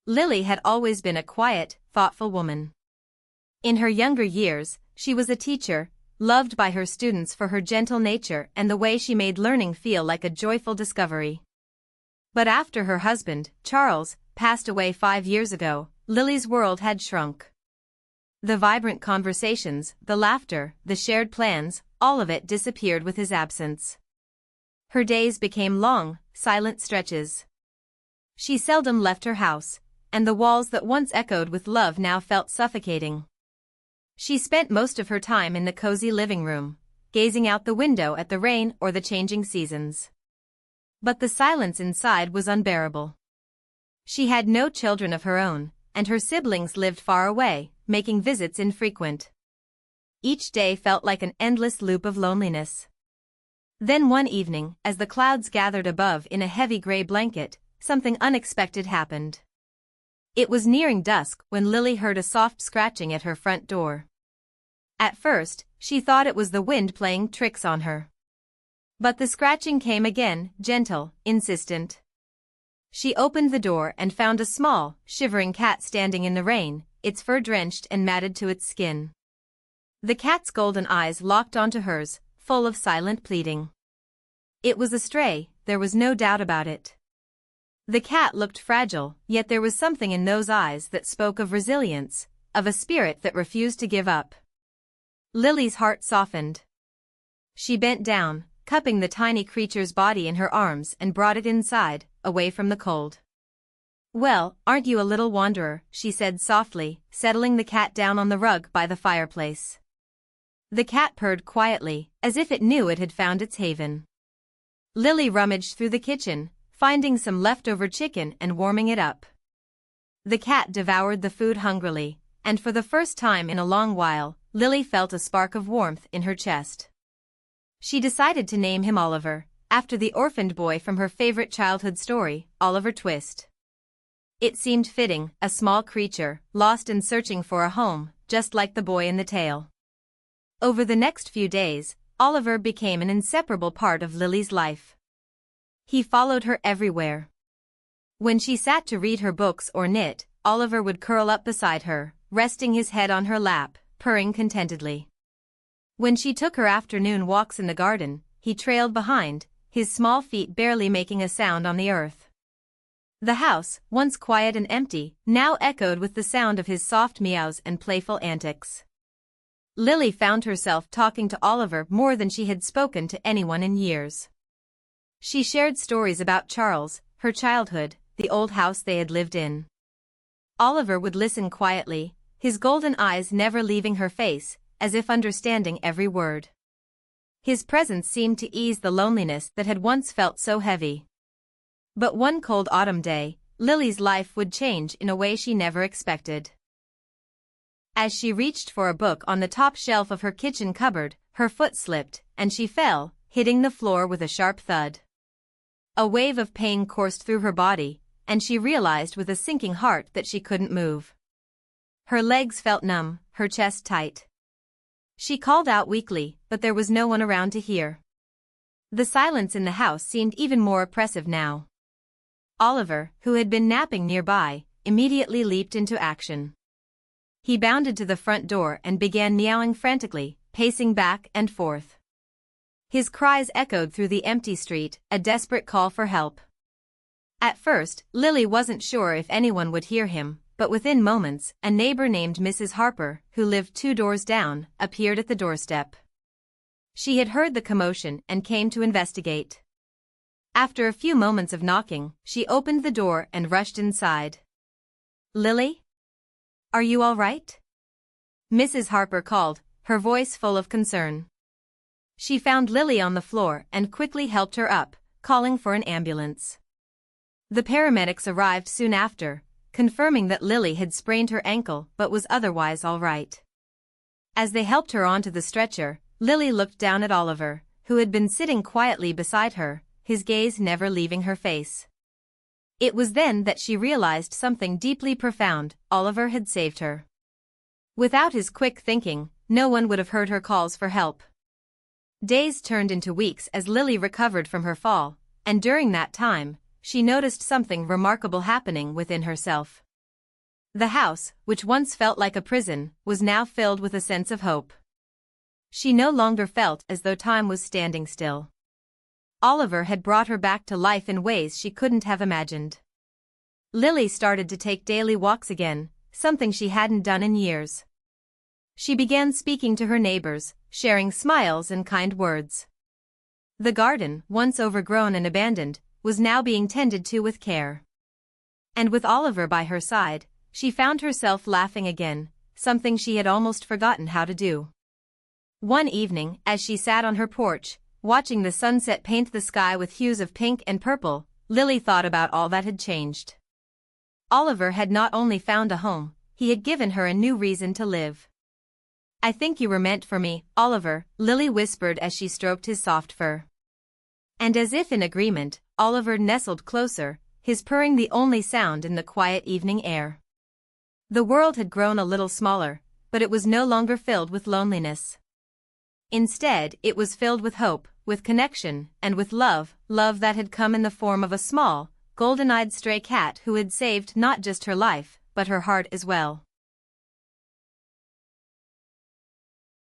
Lily had always been a quiet, thoughtful woman. In her younger years, she was a teacher, loved by her students for her gentle nature and the way she made learning feel like a joyful discovery. But after her husband, Charles, passed away 5 years ago, Lily's world had shrunk. The vibrant conversations, the laughter, the shared plans, all of it disappeared with his absence. Her days became long, silent stretches. She seldom left her house, and the walls that once echoed with love now felt suffocating. She spent most of her time in the cozy living room, gazing out the window at the rain or the changing seasons. But the silence inside was unbearable. She had no children of her own, and her siblings lived far away, making visits infrequent. Each day felt like an endless loop of loneliness. Then one evening, as the clouds gathered above in a heavy gray blanket, something unexpected happened. It was nearing dusk when Lily heard a soft scratching at her front door. At first, she thought it was the wind playing tricks on her. But the scratching came again, gentle, insistent. She opened the door and found a small, shivering cat standing in the rain, its fur drenched and matted to its skin. The cat's golden eyes locked onto hers, full of silent pleading. It was a stray, there was no doubt about it. The cat looked fragile, yet there was something in those eyes that spoke of resilience, of a spirit that refused to give up. Lily's heart softened. She bent down, cupping the tiny creature's body in her arms and brought it inside, away from the cold. "Well, aren't you a little wanderer?" she said softly, settling the cat down on the rug by the fireplace. The cat purred quietly, as if it knew it had found its haven. Lily rummaged through the kitchen, finding some leftover chicken and warming it up. The cat devoured the food hungrily, and for the first time in a long while, Lily felt a spark of warmth in her chest. She decided to name him Oliver, after the orphaned boy from her favorite childhood story, Oliver Twist. It seemed fitting, a small creature, lost and searching for a home, just like the boy in the tale. Over the next few days, Oliver became an inseparable part of Lily's life. He followed her everywhere. When she sat to read her books or knit, Oliver would curl up beside her, resting his head on her lap, purring contentedly. When she took her afternoon walks in the garden, he trailed behind, his small feet barely making a sound on the earth. The house, once quiet and empty, now echoed with the sound of his soft meows and playful antics. Lily found herself talking to Oliver more than she had spoken to anyone in years. She shared stories about Charles, her childhood, the old house they had lived in. Oliver would listen quietly, his golden eyes never leaving her face, as if understanding every word. His presence seemed to ease the loneliness that had once felt so heavy. But one cold autumn day, Lily's life would change in a way she never expected. As she reached for a book on the top shelf of her kitchen cupboard, her foot slipped, and she fell, hitting the floor with a sharp thud. A wave of pain coursed through her body, and she realized with a sinking heart that she couldn't move. Her legs felt numb, her chest tight. She called out weakly, but there was no one around to hear. The silence in the house seemed even more oppressive now. Oliver, who had been napping nearby, immediately leaped into action. He bounded to the front door and began meowing frantically, pacing back and forth. His cries echoed through the empty street, a desperate call for help. At first, Lily wasn't sure if anyone would hear him, but within moments, a neighbor named Mrs. Harper, who lived 2 doors down, appeared at the doorstep. She had heard the commotion and came to investigate. After a few moments of knocking, she opened the door and rushed inside. "Lily? Are you all right?" Mrs. Harper called, her voice full of concern. She found Lily on the floor and quickly helped her up, calling for an ambulance. The paramedics arrived soon after, confirming that Lily had sprained her ankle but was otherwise all right. As they helped her onto the stretcher, Lily looked down at Oliver, who had been sitting quietly beside her, his gaze never leaving her face. It was then that she realized something deeply profound: Oliver had saved her. Without his quick thinking, no one would have heard her calls for help. Days turned into weeks as Lily recovered from her fall, and during that time, she noticed something remarkable happening within herself. The house, which once felt like a prison, was now filled with a sense of hope. She no longer felt as though time was standing still. Oliver had brought her back to life in ways she couldn't have imagined. Lily started to take daily walks again, something she hadn't done in years. She began speaking to her neighbors, sharing smiles and kind words. The garden, once overgrown and abandoned, was now being tended to with care. And with Oliver by her side, she found herself laughing again, something she had almost forgotten how to do. One evening, as she sat on her porch, watching the sunset paint the sky with hues of pink and purple, Lily thought about all that had changed. Oliver had not only found a home, he had given her a new reason to live. "I think you were meant for me, Oliver," Lily whispered as she stroked his soft fur. And as if in agreement, Oliver nestled closer, his purring the only sound in the quiet evening air. The world had grown a little smaller, but it was no longer filled with loneliness. Instead, it was filled with hope, with connection, and with love that had come in the form of a small, golden-eyed stray cat who had saved not just her life, but her heart as well.